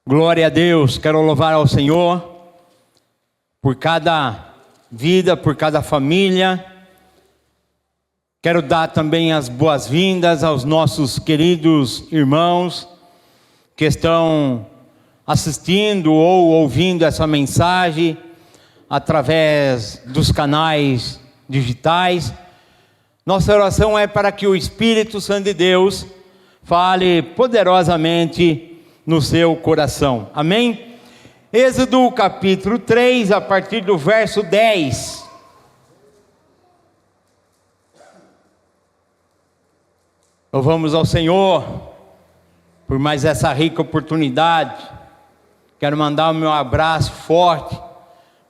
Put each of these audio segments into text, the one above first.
Glória a Deus, quero louvar ao Senhor por cada vida, por cada família. Quero dar também as boas-vindas aos nossos queridos irmãos que estão assistindo ou ouvindo essa mensagem através dos canais digitais. Nossa oração é para que o Espírito Santo de Deus fale poderosamente no seu coração. Amém? Êxodo capítulo 3, a partir do verso 10. Louvamos ao Senhor por mais essa rica oportunidade. Quero mandar o meu abraço forte,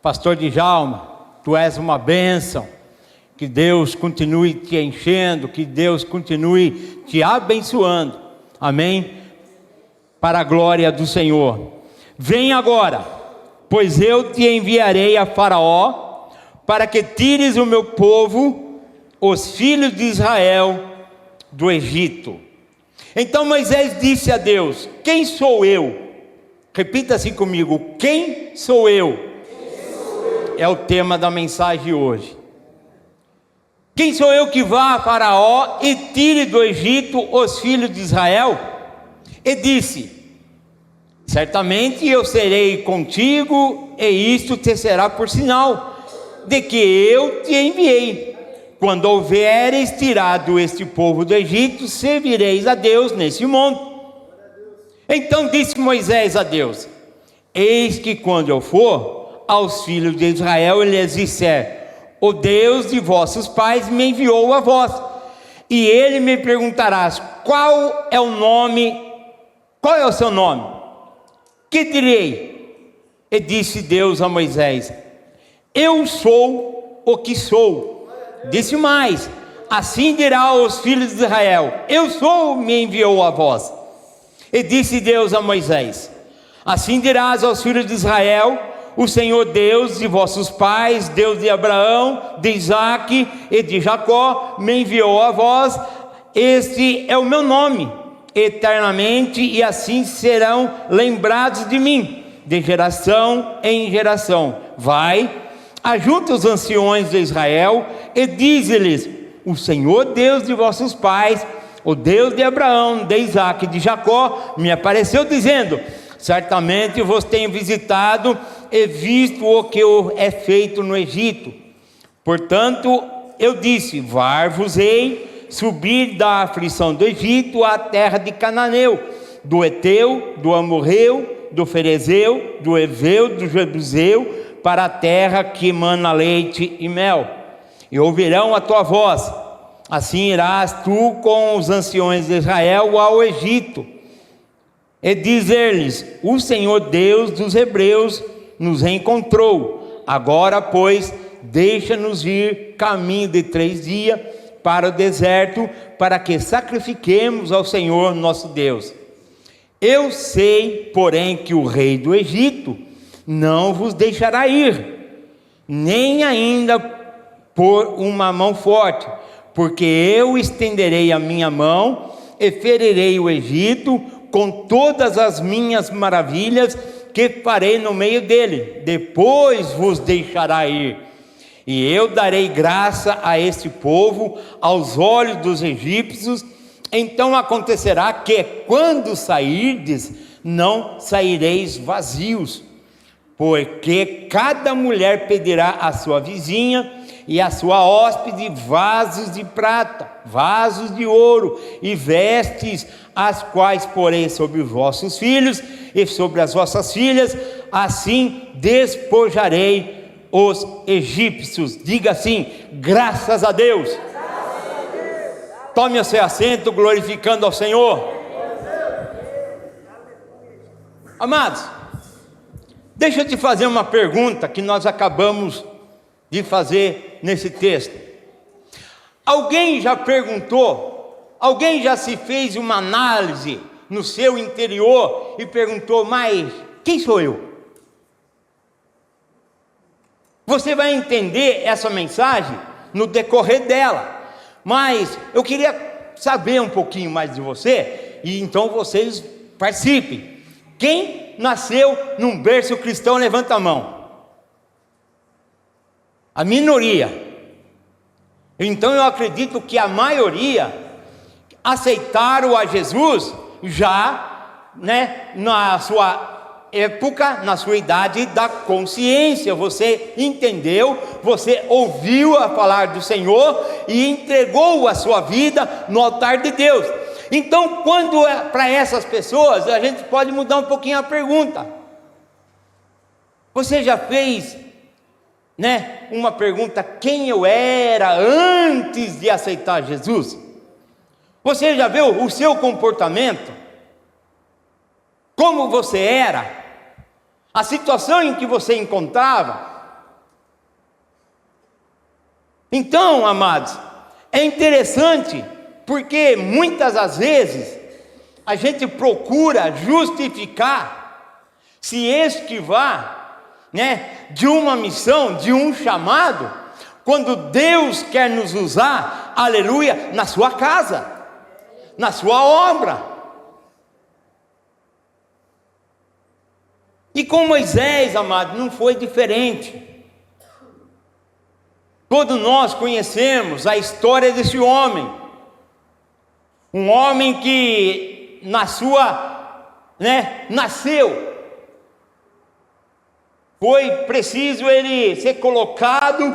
pastor Djalma, tu és uma bênção. Que Deus continue te enchendo, que Deus continue te abençoando. Amém? Para a glória do Senhor. Vem agora, pois eu te enviarei a Faraó, para que tires o meu povo, os filhos de Israel, do Egito. Então Moisés disse a Deus: quem sou eu? Repita assim comigo: quem sou eu? É o tema da mensagem de hoje. Quem sou eu que vá a Faraó e tire do Egito os filhos de Israel? E disse: certamente eu serei contigo, e isto te será por sinal de que eu te enviei. Quando houveres tirado este povo do Egito, servireis a Deus nesse monte. Então disse Moisés a Deus: eis que quando eu for aos filhos de Israel e lhes disser: o Deus de vossos pais me enviou a vós, e ele me perguntarás: qual é o seu nome? Que direi? E disse Deus a Moisés: eu sou o que sou. Disse mais: assim dirá aos filhos de Israel: eu sou, me enviou a vós. E disse Deus a Moisés: assim dirás aos filhos de Israel: o Senhor Deus de vossos pais, Deus de Abraão, de Isaque e de Jacó, me enviou a vós. Este é o meu nome eternamente, e assim serão lembrados de mim, de geração em geração. Vai, ajunta os anciões de Israel e dize-lhes: o Senhor Deus de vossos pais, o Deus de Abraão, de Isaque e de Jacó, me apareceu dizendo: certamente vos tenho visitado e visto o que é feito no Egito. Portanto eu disse: var-vos-ei subir da aflição do Egito à terra de Cananeu, do Eteu, do Amorreu, do Ferezeu, do Eveu, do Jebuseu, para a terra que emana leite e mel. E ouvirão a tua voz. Assim irás tu com os anciões de Israel ao Egito, e dizer-lhes: o Senhor Deus dos hebreus nos encontrou. Agora, pois, deixa-nos ir caminho de 3 dias para o deserto, para que sacrifiquemos ao Senhor nosso Deus. Eu sei, porém, que o rei do Egito não vos deixará ir, nem ainda por uma mão forte, porque eu estenderei a minha mão e ferirei o Egito com todas as minhas maravilhas que farei no meio dele. Depois vos deixará ir. E eu darei graça a este povo aos olhos dos egípcios. Então acontecerá que, quando sairdes, não saireis vazios, porque cada mulher pedirá à sua vizinha e à sua hóspede vasos de prata, vasos de ouro e vestes, as quais porei sobre os vossos filhos e sobre as vossas filhas. Assim despojarei os egípcios. Diga assim: graças a Deus. Tome o seu assento, glorificando ao Senhor. Amados, deixa eu te fazer uma pergunta que nós acabamos de fazer nesse texto. Alguém já perguntou, alguém já se fez uma análise no seu interior e perguntou: mas quem sou eu? Você vai entender essa mensagem no decorrer dela, mas eu queria saber um pouquinho mais de você, e então vocês participem. Quem nasceu num berço cristão? Levanta a mão. A minoria. Então eu acredito que a maioria aceitaram a Jesus já, na sua época, na sua idade da consciência. Você entendeu, você ouviu a palavra do Senhor e entregou a sua vida no altar de Deus. Então, quando é para essas pessoas, a gente pode mudar um pouquinho a pergunta. Você já fez, uma pergunta: quem eu era antes de aceitar Jesus? Você já viu o seu comportamento? Como você era? A situação em que você encontrava? Então, amados, é interessante, porque muitas das vezes a gente procura justificar, se esquivar, de uma missão, de um chamado, quando Deus quer nos usar, aleluia, na sua casa, na sua obra. E com Moisés, amado, não foi diferente. Todos nós conhecemos a história desse homem, um homem que nasceu, foi preciso ele ser colocado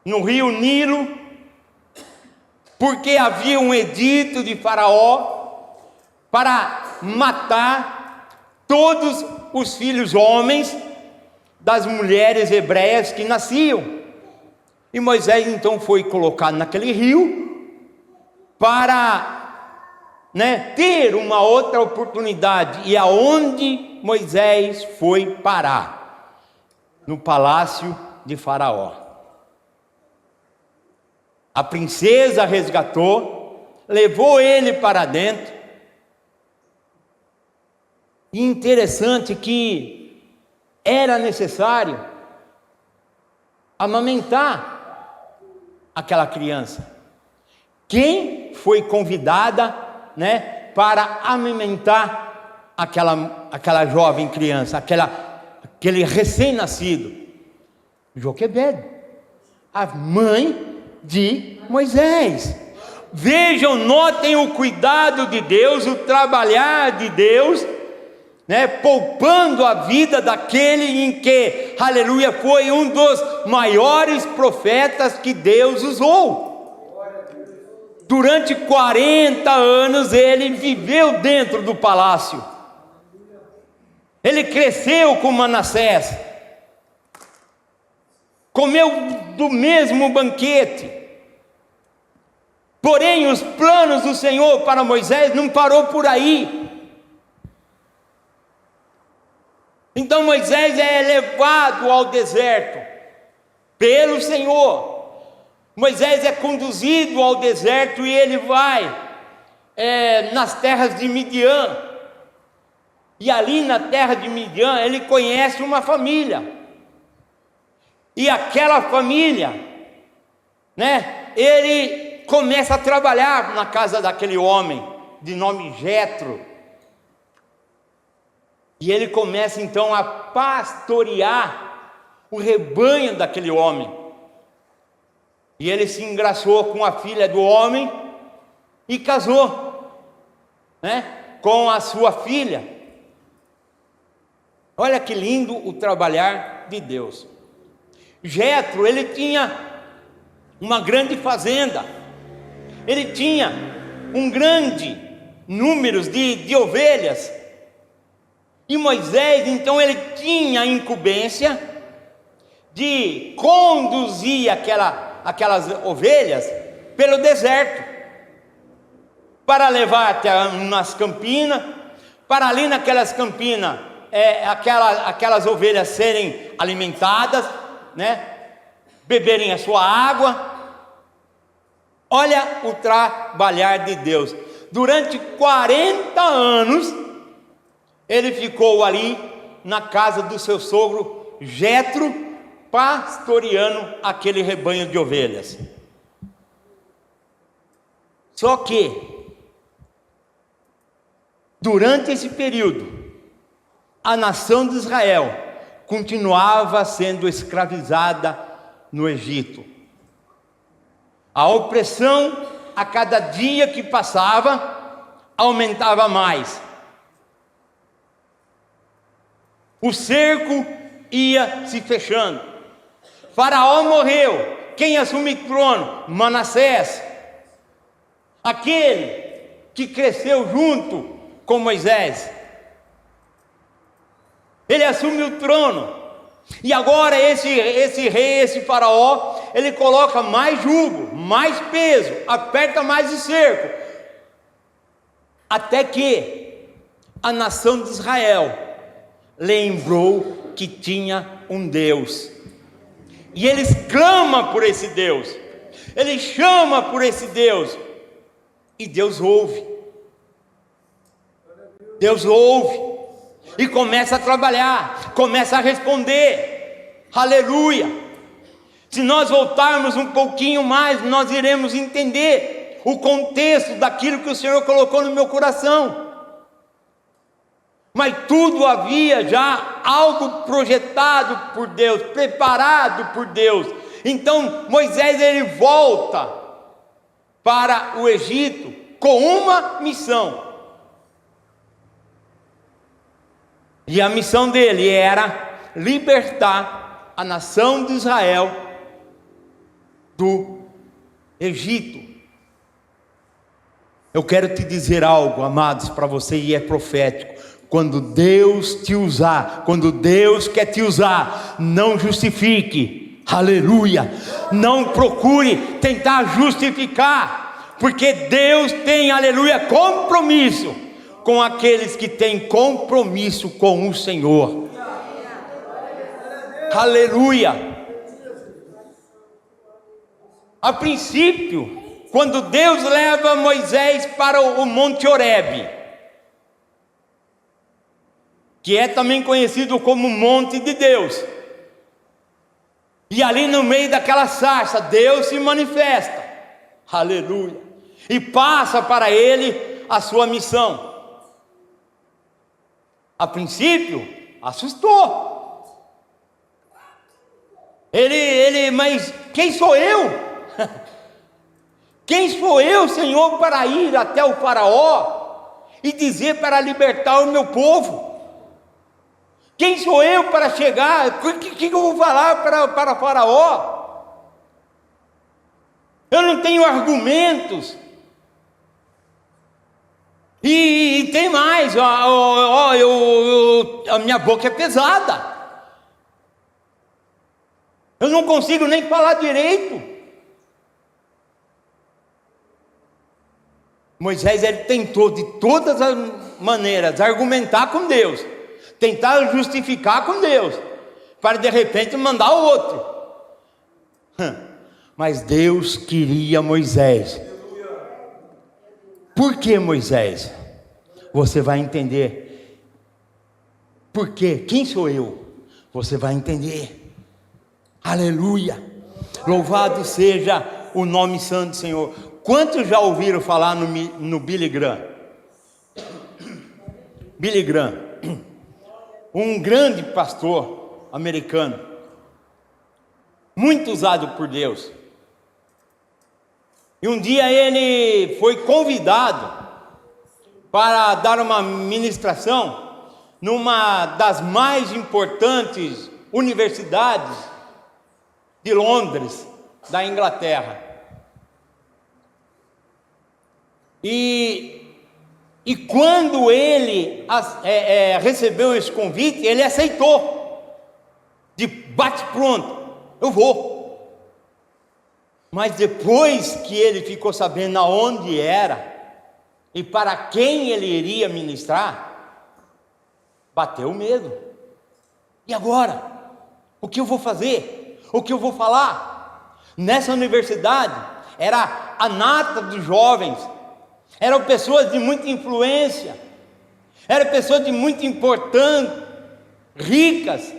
no rio Nilo, porque havia um edito de Faraó para matar todos os filhos homens das mulheres hebreias que nasciam. E Moisés então foi colocado naquele rio para ter uma outra oportunidade. E aonde Moisés foi parar? No palácio de Faraó. A princesa resgatou, levou ele para dentro. E interessante que era necessário amamentar aquela criança. Quem foi convidada, para amamentar aquela jovem criança, aquele recém-nascido? Joquebede, a mãe de Moisés. Vejam, notem o cuidado de Deus, o trabalhar de Deus, poupando a vida daquele em que, aleluia, foi um dos maiores profetas que Deus usou. Durante 40 anos ele viveu dentro do palácio. Ele cresceu com Manassés, comeu do mesmo banquete. Porém, os planos do Senhor para Moisés não parou por aí. Então Moisés é levado ao deserto pelo Senhor. Moisés é conduzido ao deserto e ele vai nas terras de Midian. E ali na terra de Midian ele conhece uma família. E aquela família, ele começa a trabalhar na casa daquele homem de nome Jetro. E ele começa então a pastorear o rebanho daquele homem. E ele se engraçou com a filha do homem e casou, com a sua filha. Olha que lindo o trabalhar de Deus. Jetro, ele tinha uma grande fazenda. Ele tinha um grande número de ovelhas. E Moisés, então, ele tinha a incumbência de conduzir aquelas ovelhas pelo deserto, para levar até umas campinas, para ali naquelas campinas, aquelas ovelhas serem alimentadas, beberem a sua água. Olha o trabalhar de Deus. Durante 40 anos, ele ficou ali na casa do seu sogro Jetro, pastoreando aquele rebanho de ovelhas. Só que Durante esse período, a nação de Israel continuava sendo escravizada no Egito. A opressão, a cada dia que passava, aumentava mais. O cerco ia se fechando. Faraó morreu. Quem assume o trono? Manassés, aquele que cresceu junto com Moisés. Ele assume o trono. E agora esse rei, esse faraó, ele coloca mais jugo, mais peso, aperta mais o cerco, até que a nação de Israel lembrou que tinha um Deus, e eles clamam por esse Deus, eles chamam por esse Deus, e Deus ouve, e começa a trabalhar, começa a responder, aleluia. Se nós voltarmos um pouquinho mais, nós iremos entender o contexto daquilo que o Senhor colocou no meu coração. Mas tudo havia já algo projetado por Deus, preparado por Deus. Então Moisés, ele volta para o Egito com uma missão. E a missão dele era libertar a nação de Israel do Egito. Eu quero te dizer algo, amados, para você, e é profético. Quando Deus te usar, quando Deus quer te usar, não justifique, aleluia, não procure tentar justificar, porque Deus tem, aleluia, compromisso com aqueles que têm compromisso com o Senhor, aleluia. A princípio, quando Deus leva Moisés para o Monte Horebe, que é também conhecido como Monte de Deus, e ali no meio daquela sarça, Deus se manifesta, aleluia, e passa para ele a sua missão. A princípio, assustou. Mas quem sou eu? Quem sou eu, Senhor, para ir até o faraó e dizer para libertar o meu povo? Quem sou eu para chegar? O que eu vou falar para faraó? Eu não tenho argumentos. E tem mais, a minha boca é pesada. Eu não consigo nem falar direito. Moisés, ele tentou de todas as maneiras argumentar com Deus, tentar justificar com Deus, para de repente mandar outro. Mas Deus queria Moisés. Por que Moisés? Você vai entender. Por quê? Quem sou eu? Você vai entender. Aleluia. Louvado seja o nome santo do Senhor. Quantos já ouviram falar no Billy Graham? Billy Graham, um grande pastor americano, muito usado por Deus. E um dia ele foi convidado para dar uma ministração numa das mais importantes universidades de Londres, da Inglaterra. E quando ele recebeu esse convite, ele aceitou, de bate-pronto, eu vou. Mas depois que ele ficou sabendo aonde era e para quem ele iria ministrar, bateu o medo. E agora? O que eu vou fazer? O que eu vou falar? Nessa universidade era a nata dos jovens, eram pessoas de muita influência, eram pessoas de muita importância, ricas.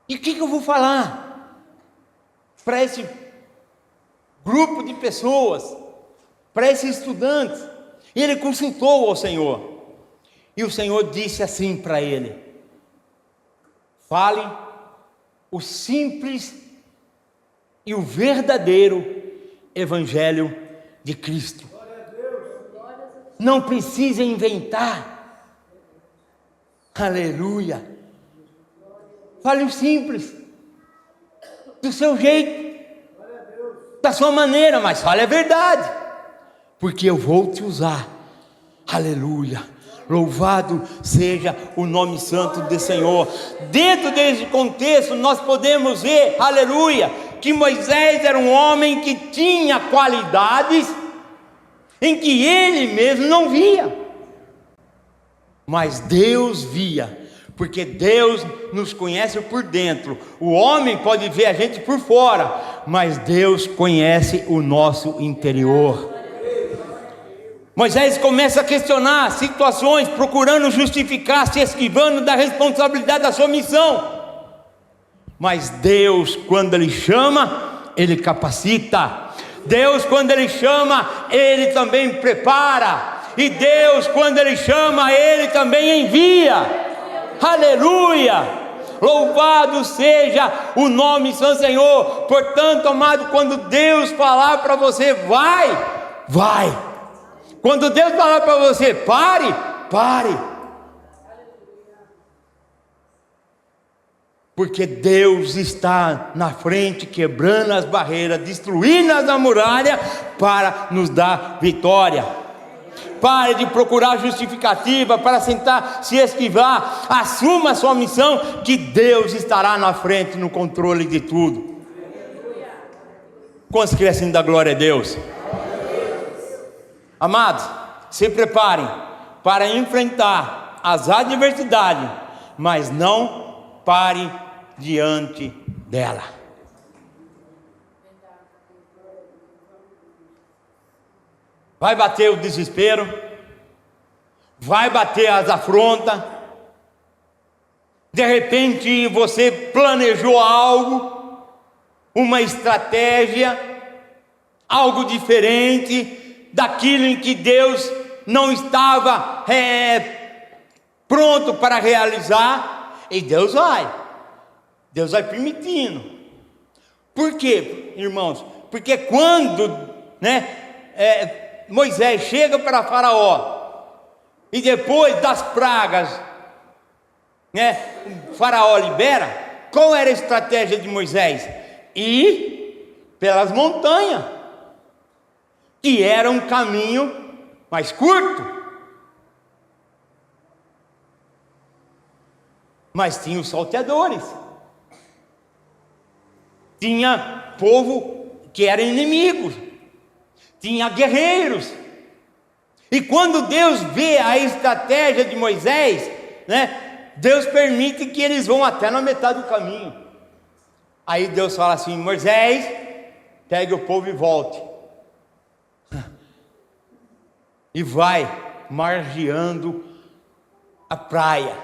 E o que eu vou falar para esse grupo de pessoas, para esses estudantes? E ele consultou ao Senhor. E o Senhor disse assim para ele: fale o simples e o verdadeiro Evangelho de Cristo. Não precisa inventar. Aleluia. Fale o simples, do seu jeito, da sua maneira, mas fale a verdade, porque eu vou te usar. Aleluia. Louvado seja o nome santo do Senhor. Dentro desse contexto nós podemos ver, aleluia, que Moisés era um homem que tinha qualidades em que ele mesmo não via, mas Deus via, porque Deus nos conhece por dentro. O homem pode ver a gente por fora, mas Deus conhece o nosso interior. Moisés começa a questionar situações, procurando justificar, se esquivando da responsabilidade da sua missão. Mas Deus, quando Ele chama, Ele capacita. Deus, quando Ele chama, Ele também prepara. E Deus, quando Ele chama, Ele também envia. Aleluia! Louvado seja o nome do Senhor. Portanto, amado, quando Deus falar para você, vai. Quando Deus falar para você, pare. Porque Deus está na frente, quebrando as barreiras, destruindo as muralhas, para nos dar vitória. Pare de procurar justificativa para tentar se esquivar. Assuma a sua missão, que Deus estará na frente, no controle de tudo. Quantos creem assim da glória a Deus? Amados, se preparem para enfrentar as adversidades, mas não pare diante dela. Vai bater o desespero, vai bater as afrontas. De repente você planejou algo, uma estratégia, algo diferente daquilo em que Deus não estava pronto para realizar, e Deus vai permitindo. Por quê, irmãos? Porque quando Moisés chega para Faraó, e depois das pragas, o Faraó libera, qual era a estratégia de Moisés? Ir pelas montanhas, que era um caminho mais curto, mas tinha os salteadores, tinha povo que era inimigo, tinha guerreiros. E quando Deus vê a estratégia de Moisés, Deus permite que eles vão até na metade do caminho. Aí Deus fala assim: Moisés, pegue o povo e volte. E vai margeando a praia.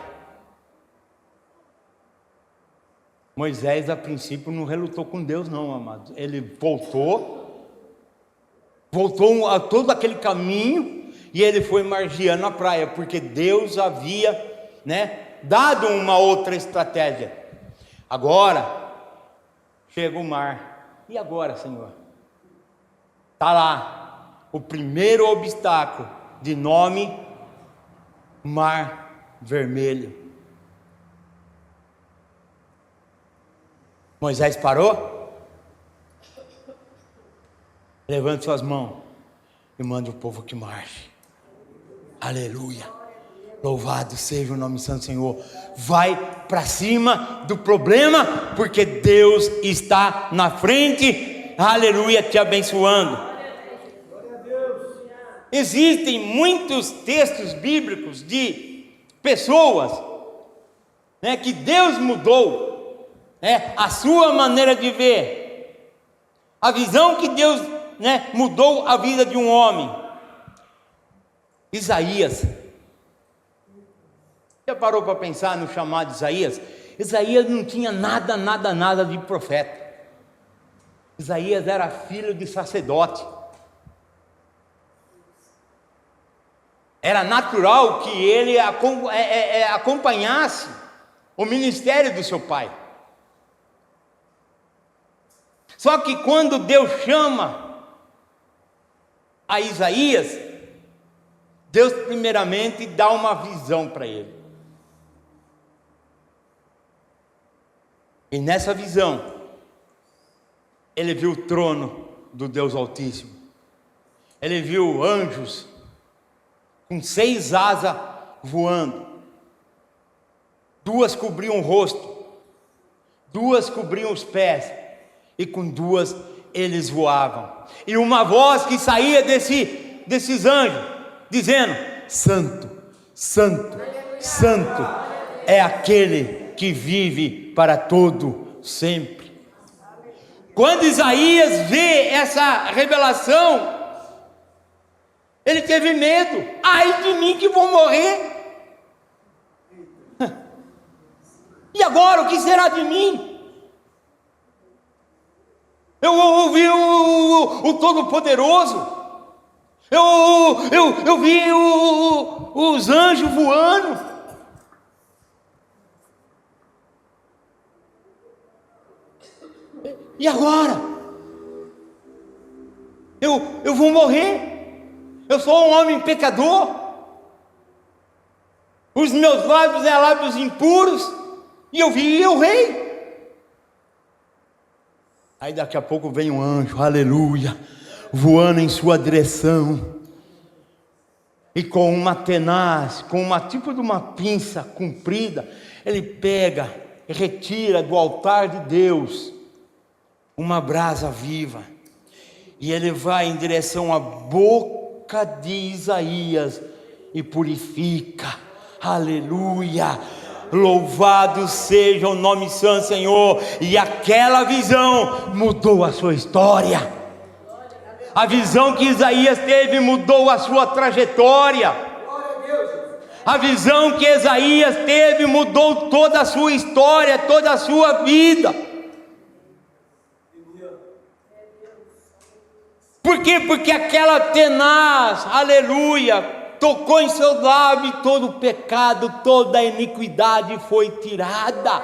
Moisés, a princípio, não relutou com Deus, não, amados. Ele voltou a todo aquele caminho, e ele foi margeando a praia, porque Deus havia, dado uma outra estratégia. Agora chega o mar. E agora, Senhor? Está lá o primeiro obstáculo, de nome Mar Vermelho. Moisés parou, levante suas mãos e mande o povo que marche. Aleluia, louvado seja o nome santo do Senhor. Vai para cima do problema, porque Deus está na frente, aleluia, te abençoando. Existem muitos textos bíblicos de pessoas que Deus mudou a sua maneira de ver, a visão que Deus mudou a vida de um homem. Isaías, já parou para pensar no chamado de Isaías? Isaías não tinha nada de profeta. Isaías era filho de sacerdote. Era natural que ele acompanhasse o ministério do seu pai. Só que quando Deus chama a Isaías, Deus primeiramente dá uma visão para ele. E nessa visão, ele viu o trono do Deus Altíssimo. Ele viu anjos com 6 asas voando. 2 cobriam o rosto, 2 cobriam os pés, e com 2 eles voavam. E uma voz que saía desses anjos, dizendo: Santo, Santo, Santo é aquele que vive para todo sempre. Quando Isaías vê essa revelação, ele teve medo. Ai de mim que vou morrer. E agora o que será de mim? Eu ouvi o Todo-Poderoso. Eu vi os anjos voando. E agora? Eu vou morrer. Eu sou um homem pecador. Os meus lábios são lábios impuros. E eu vi o rei. Aí daqui a pouco vem um anjo, aleluia, voando em sua direção. E com uma tenaz, com uma tipo de uma pinça comprida, ele pega e retira do altar de Deus uma brasa viva. E ele vai em direção à boca de Isaías e purifica. Aleluia. Louvado seja o nome santo, Senhor. E aquela visão mudou a sua história. A visão que Isaías teve mudou a sua trajetória. A visão que Isaías teve mudou toda a sua história, toda a sua vida. Por quê? Porque aquela tenaz, aleluia, tocou em seu lábio e todo o pecado, toda a iniquidade foi tirada.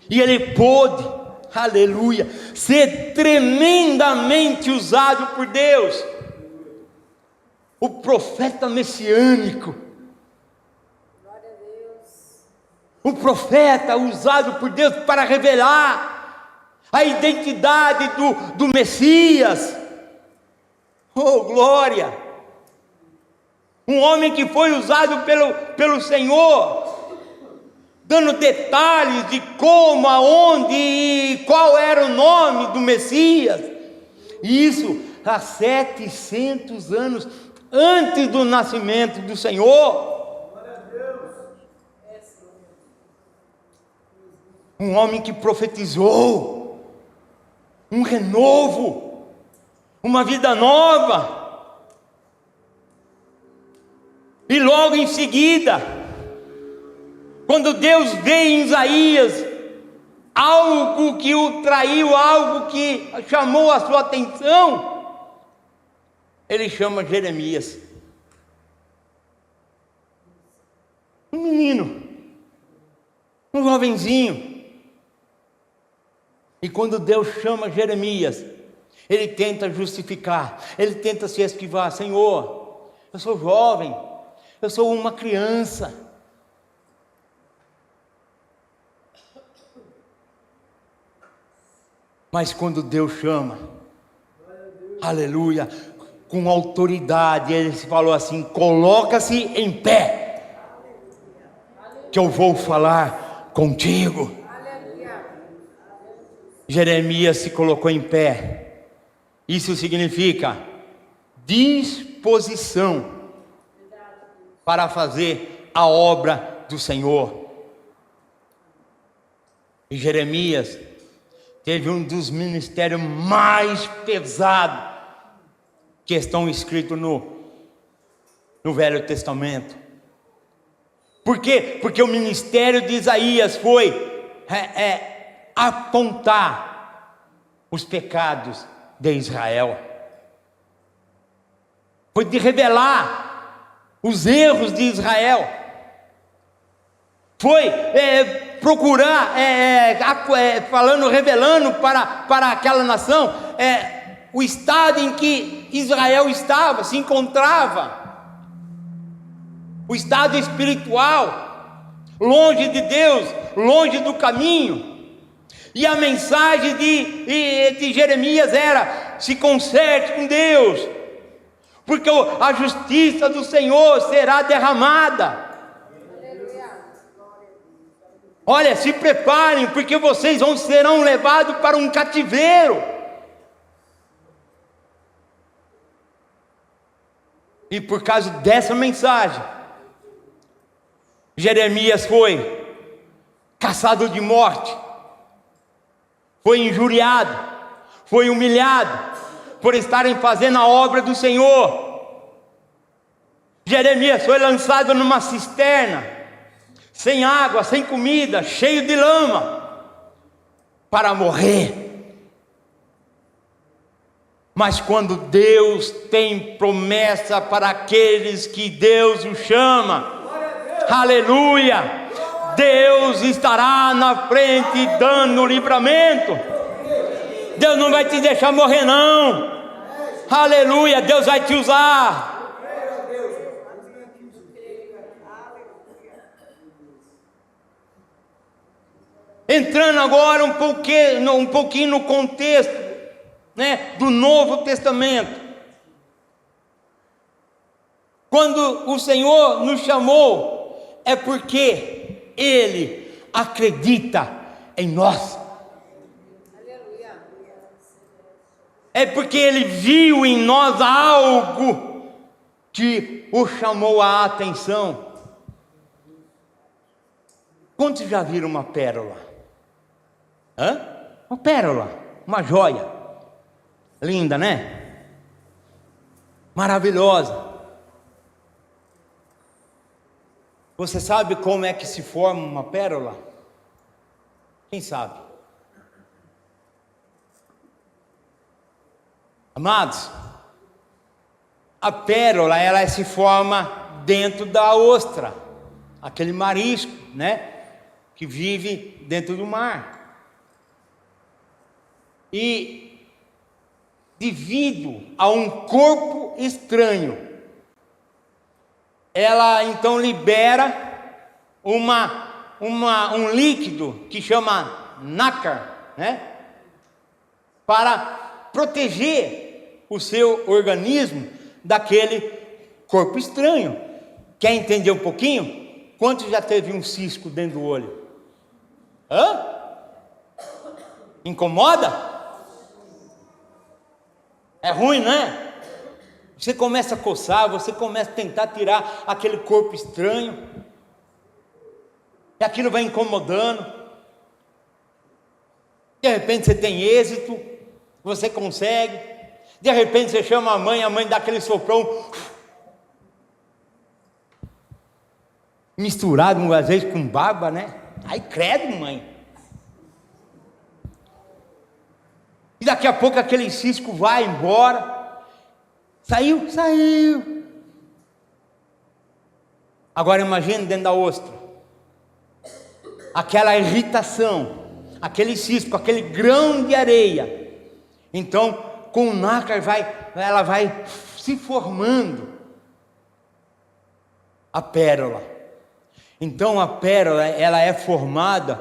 E ele pôde, aleluia, ser tremendamente usado por Deus. O profeta messiânico. O profeta usado por Deus para revelar a identidade do Messias. Oh, glória! Um homem que foi usado pelo Senhor, dando detalhes de como, aonde e qual era o nome do Messias. Isso há 700 anos antes do nascimento do Senhor. Um homem que profetizou um renovo, uma vida nova. E logo em seguida, quando Deus vê em Isaías algo que o traiu, algo que chamou a sua atenção, ele chama Jeremias. Um menino, um jovenzinho. E quando Deus chama Jeremias, ele tenta justificar, ele tenta se esquivar. Senhor, eu sou jovem, eu sou uma criança. Mas quando Deus chama, aleluia, com autoridade, ele falou assim: coloca-se em pé, que eu vou falar contigo. Jeremias se colocou em pé. Isso significa disposição para fazer a obra do Senhor. E Jeremias teve um dos ministérios mais pesados que estão escritos no Velho Testamento. Por quê? Porque o ministério de Isaías foi apontar os pecados de Israel. foi de revelar os erros de Israel, foi procurar, revelando para aquela nação o estado em que Israel se encontrava, o estado espiritual, longe de Deus, longe do caminho. E a mensagem de Jeremias era: se conserte com Deus, porque a justiça do Senhor será derramada. Olha, se preparem, porque vocês serão levados para um cativeiro. E por causa dessa mensagem, Jeremias foi caçado de morte, foi injuriado, foi humilhado por estarem fazendo a obra do Senhor. Jeremias foi lançado numa cisterna, sem água, sem comida, cheio de lama, para morrer. Mas quando Deus tem promessa para aqueles que Deus o chama, aleluia, Deus estará na frente dando livramento. Deus não vai te deixar morrer não, aleluia, Deus vai te usar. Entrando agora um pouquinho no contexto, do Novo Testamento. Quando o Senhor nos chamou, é porque Ele acredita em nós. É porque Ele viu em nós algo que o chamou a atenção. Quantos já viram uma pérola? Uma pérola, uma joia. Linda, né? Maravilhosa. Você sabe como é que se forma uma pérola? Quem sabe? Amados, a pérola, ela se forma dentro da ostra, aquele marisco, que vive dentro do mar. E devido a um corpo estranho, ela então libera um líquido que chama nácar, para proteger o seu organismo daquele corpo estranho. Quer entender um pouquinho? Quanto já teve um cisco dentro do olho? Incomoda? É ruim, né? Você começa a coçar, você começa a tentar tirar aquele corpo estranho, e aquilo vai incomodando. De repente você tem êxito, você consegue. De repente você chama a mãe dá aquele soprão, misturado às vezes com baba, Aí credo, mãe. E daqui a pouco aquele cisco vai embora. Saiu. Agora imagine dentro da ostra, aquela irritação, aquele cisco, aquele grão de areia. Então, com o nácar ela vai se formando a pérola. Então a pérola, ela é formada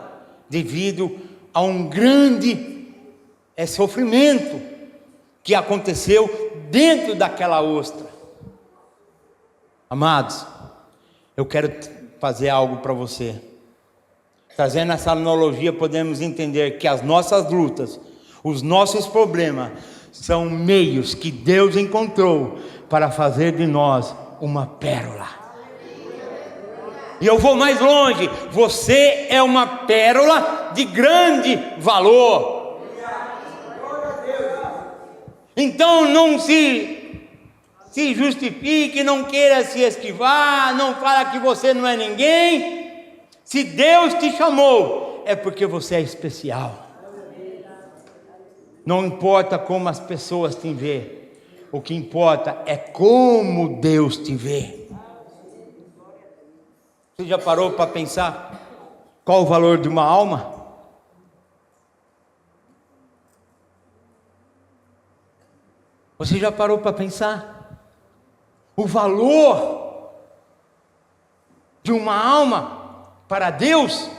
devido a um grande sofrimento que aconteceu dentro daquela ostra. Amados, eu quero fazer algo para você. Trazendo essa analogia, podemos entender que as nossas lutas, os nossos problemas, são meios que Deus encontrou para fazer de nós uma pérola. E eu vou mais longe: você é uma pérola de grande valor. Então não se justifique, não queira se esquivar, não fala que você não é ninguém. Se Deus te chamou, é porque você é especial. Não importa como as pessoas te veem, o que importa é como Deus te vê. Você já parou para pensar qual o valor de uma alma? Você já parou para pensar o valor de uma alma para Deus?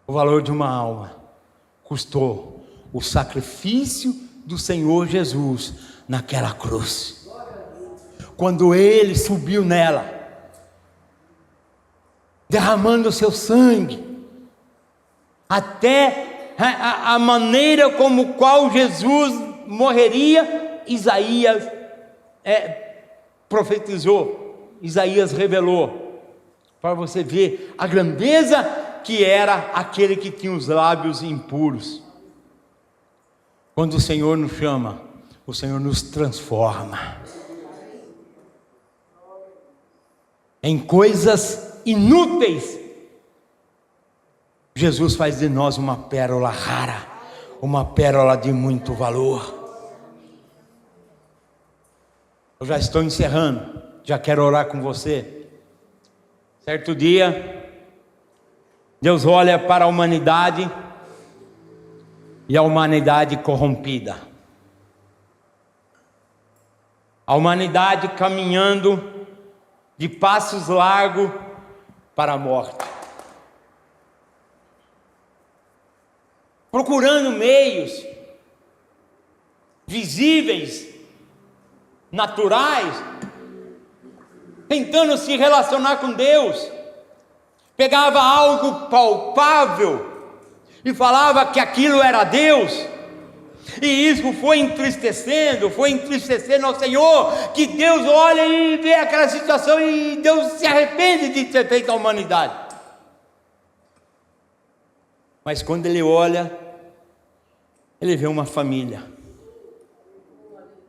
O valor de uma alma custou o sacrifício do Senhor Jesus naquela cruz. Quando Ele subiu nela, derramando o seu sangue, até a maneira como qual Jesus morreria, Isaías profetizou, Isaías revelou, para você ver a grandeza que era aquele que tinha os lábios impuros. Quando o Senhor nos chama, o Senhor nos transforma em coisas inúteis. Jesus faz de nós uma pérola rara, uma pérola de muito valor. Eu já estou encerrando, já quero orar com você. Certo dia, Deus olha para a humanidade, e a humanidade corrompida, a humanidade caminhando de passos largos para a morte, procurando meios visíveis, naturais, tentando se relacionar com Deus. Pegava algo palpável e falava que aquilo era Deus, e isso foi entristecendo ao Senhor, que Deus olha e vê aquela situação e Deus se arrepende de ter feito a humanidade. Mas quando Ele olha, Ele vê uma família,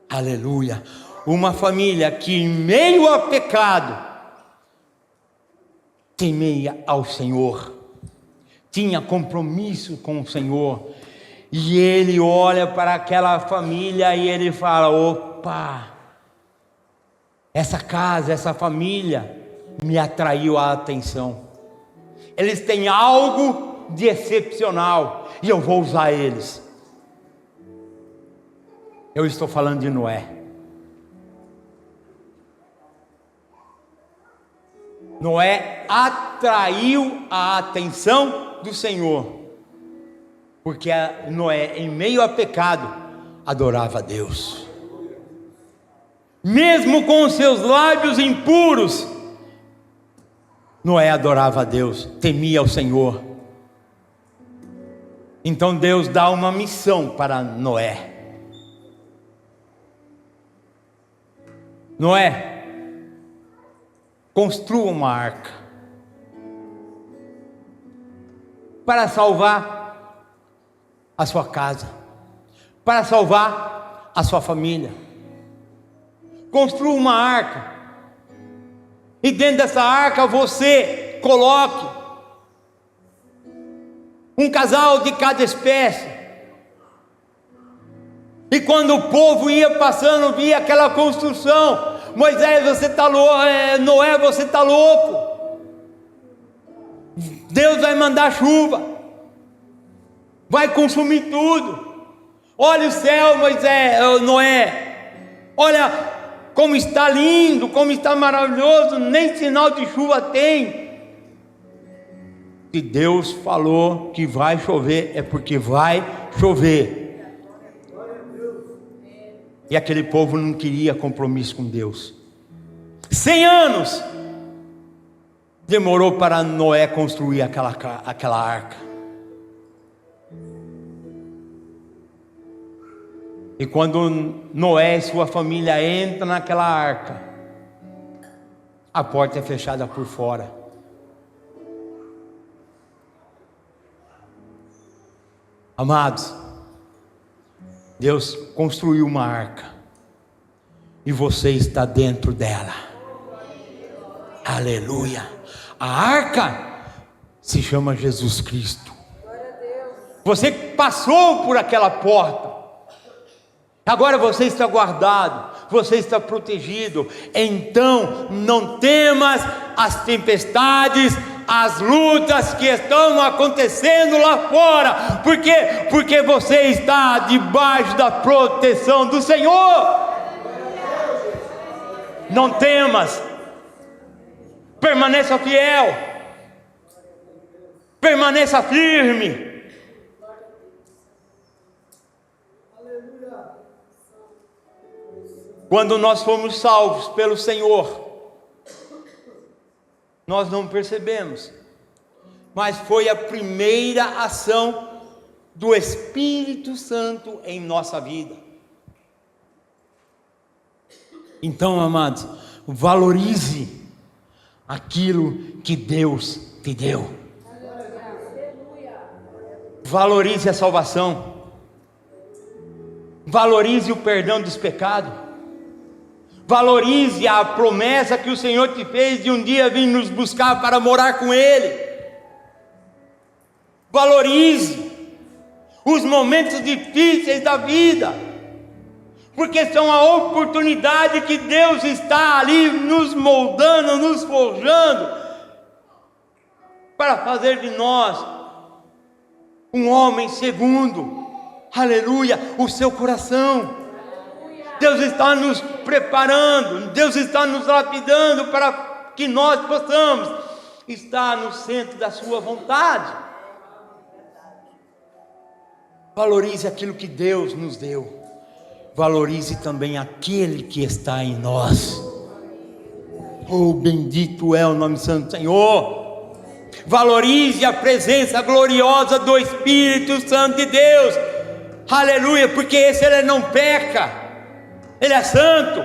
aleluia, uma família que em meio a pecado temia ao Senhor, tinha compromisso com o Senhor, e Ele olha para aquela família e Ele fala: opa, essa casa, essa família me atraiu a atenção, eles têm algo de excepcional e eu vou usar eles. Eu estou falando de Noé. Noé atraiu a atenção do Senhor, porque Noé, em meio a pecado, adorava a Deus. Mesmo com os seus lábios impuros, Noé adorava a Deus, temia ao Senhor. Então Deus dá uma missão para Noé. Noé, construa uma arca para salvar a sua casa, para salvar a sua família. Construa uma arca, e dentro dessa arca você coloque um casal de cada espécie. E quando o povo ia passando, via aquela construção: Moisés, você está louco, Noé, você está louco, Deus vai mandar chuva, vai consumir tudo. Olha o céu, Moisés, Noé, olha como está lindo, como está maravilhoso, nem sinal de chuva tem. Se Deus falou que vai chover, é porque vai chover. E aquele povo não queria compromisso com Deus. 100 anos demorou para Noé construir aquela arca. E quando Noé e sua família entram naquela arca, a porta é fechada por fora. Amados, Deus construiu uma arca e você está dentro dela. Aleluia. A arca se chama Jesus Cristo. Você passou por aquela porta, Agora você está guardado, você está protegido. Então não temas as tempestades, as lutas que estão acontecendo lá fora. Por quê? Porque você está debaixo da proteção do Senhor. Não temas, permaneça fiel, permaneça firme. Quando nós fomos salvos pelo Senhor, nós não percebemos, mas foi a primeira ação do Espírito Santo em nossa vida. Então, amados, valorize aquilo que Deus te deu. Valorize a salvação. Valorize o perdão dos pecados. Valorize a promessa que o Senhor te fez de um dia vir nos buscar para morar com Ele. Valorize os momentos difíceis da vida, porque são a oportunidade que Deus está ali nos moldando, nos forjando, para fazer de nós um homem segundo, aleluia, o seu coração. Deus está nos preparando, Deus está nos lapidando para que nós possamos estar no centro da sua vontade. Valorize aquilo que Deus nos deu. Valorize também aquele que está em nós. Oh, bendito é o nome santo do Senhor. Valorize a presença gloriosa do Espírito Santo de Deus. Aleluia, porque esse Ele não peca. Ele é santo,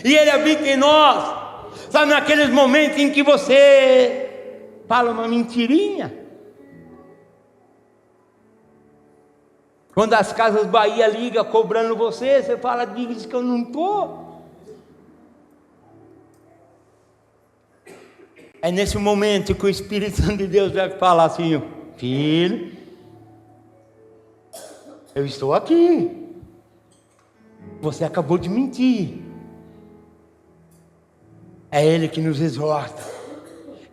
e Ele habita em nós. Sabe, naqueles momentos em que você fala uma mentirinha, quando as Casas Bahia ligam cobrando você, você fala, diz que eu não estou. É nesse momento que o Espírito Santo de Deus vai falar assim: filho, eu estou aqui. Você acabou de mentir. É Ele que nos exorta,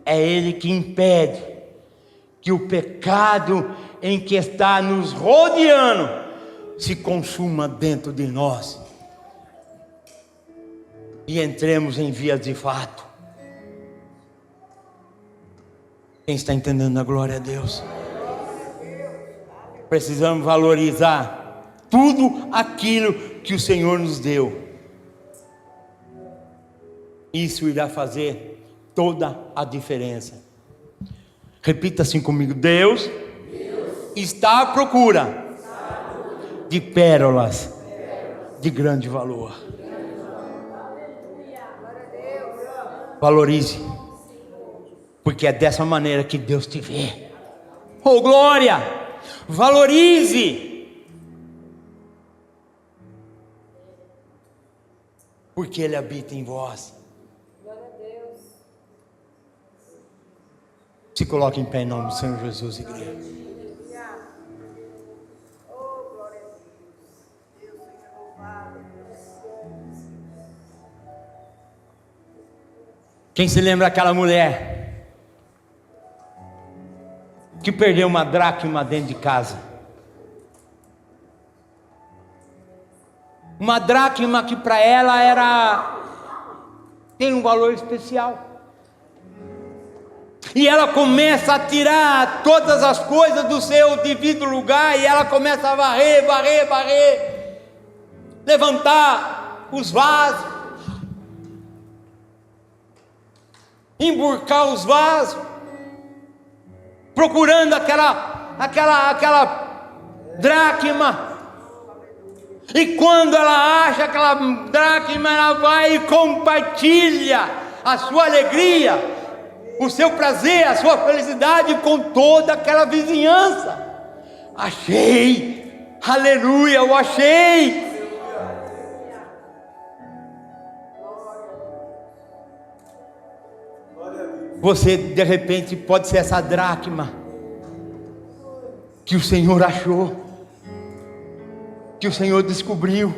é Ele que impede que o pecado em que está nos rodeando se consuma dentro de nós e entremos em vias de fato. Quem está entendendo a glória a Deus? Precisamos valorizar tudo aquilo que o Senhor nos deu. Isso irá fazer toda a diferença. Repita assim comigo: Deus está à procura de pérolas de grande valor. Valorize, porque é dessa maneira que Deus te vê. Oh, glória! Valorize, porque Ele habita em vós. Glória a Deus. Se coloque em pé em nome do Senhor Jesus, igreja. Oh, glória a Deus. Deus seja louvado. Quem se lembra daquela mulher que perdeu uma dracma dentro de casa? Uma dracma que para ela tem um valor especial. E ela começa a tirar todas as coisas do seu devido lugar, e ela começa a varrer, levantar os vasos, emburcar os vasos, procurando aquela dracma. E quando ela acha aquela dracma, ela vai e compartilha a sua alegria, o seu prazer, a sua felicidade com toda aquela vizinhança. Achei, aleluia, eu achei. Você de repente pode ser essa dracma que o Senhor achou, que o Senhor descobriu.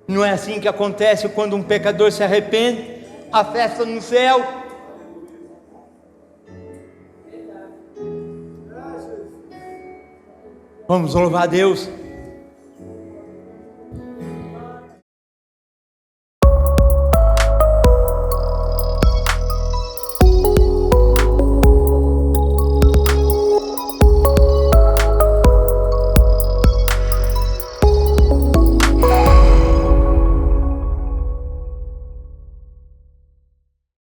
Não é assim que acontece quando um pecador se arrepende? A festa no céu. Vamos louvar a Deus.